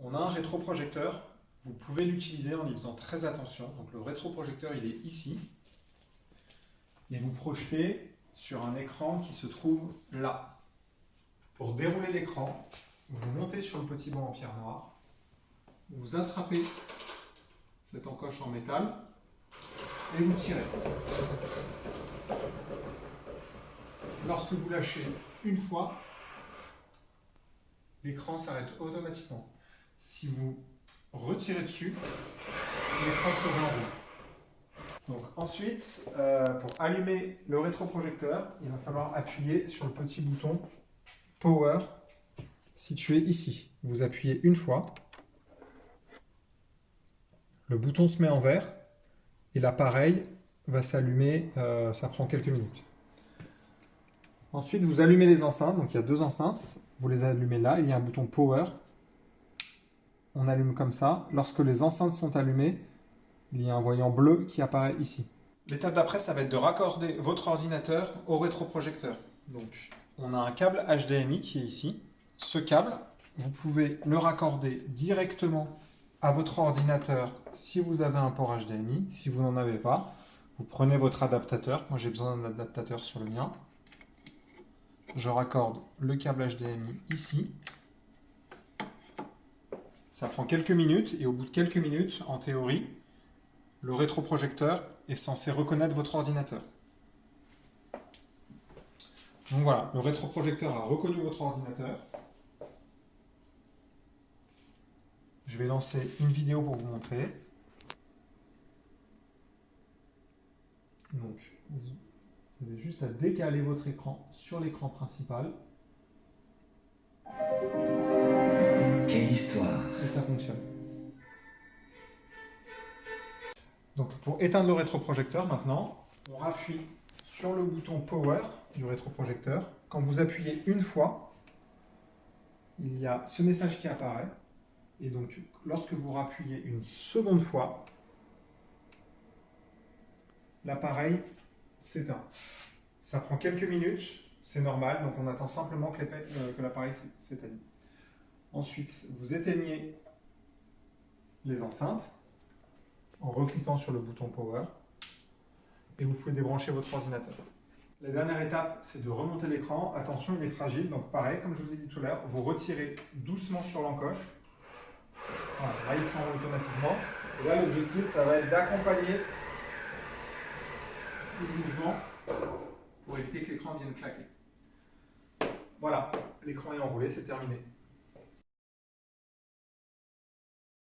On a un rétroprojecteur, vous pouvez l'utiliser en y faisant très attention. Donc le rétroprojecteur, il est ici. Et vous projetez sur un écran qui se trouve là. Pour dérouler l'écran, vous montez sur le petit banc en pierre noire, vous attrapez cette encoche en métal et vous tirez. Lorsque vous lâchez une fois, l'écran s'arrête automatiquement. Si vous retirez dessus, l'écran se réenroule. Donc ensuite, pour allumer le rétroprojecteur, il va falloir appuyer sur le petit bouton Power situé ici. Vous appuyez une fois, le bouton se met en vert et l'appareil va s'allumer, ça prend quelques minutes. Ensuite, vous allumez les enceintes, donc il y a deux enceintes, vous les allumez là, il y a un bouton Power. On allume comme ça. Lorsque les enceintes sont allumées, il y a un voyant bleu qui apparaît ici. L'étape d'après, ça va être de raccorder votre ordinateur au rétroprojecteur. Donc, on a un câble HDMI qui est ici. Ce câble, vous pouvez le raccorder directement à votre ordinateur si vous avez un port HDMI. Si vous n'en avez pas, vous prenez votre adaptateur. Moi, j'ai besoin d'un adaptateur sur le mien. Je raccorde le câble HDMI ici. Ça prend quelques minutes et au bout de quelques minutes, en théorie, le rétroprojecteur est censé reconnaître votre ordinateur. Donc voilà, le rétroprojecteur a reconnu votre ordinateur. Je vais lancer une vidéo pour vous montrer. Donc, vous avez juste à décaler votre écran sur l'écran principal. Quelle histoire! Et ça fonctionne. Donc pour éteindre le rétroprojecteur maintenant, on appuie sur le bouton Power du rétroprojecteur. Quand vous appuyez une fois, il y a ce message qui apparaît. Et donc lorsque vous rappuyez une seconde fois, l'appareil s'éteint. Ça prend quelques minutes, c'est normal, donc on attend simplement que l'appareil s'éteigne. Ensuite, vous éteignez les enceintes en recliquant sur le bouton Power et vous pouvez débrancher votre ordinateur. La dernière étape, c'est de remonter l'écran. Attention, il est fragile, donc pareil, comme je vous ai dit tout à l'heure, vous retirez doucement sur l'encoche. Voilà, là, il s'enroule automatiquement. Et là, l'objectif, ça va être d'accompagner le mouvement pour éviter que l'écran vienne claquer. Voilà, l'écran est enroulé, c'est terminé.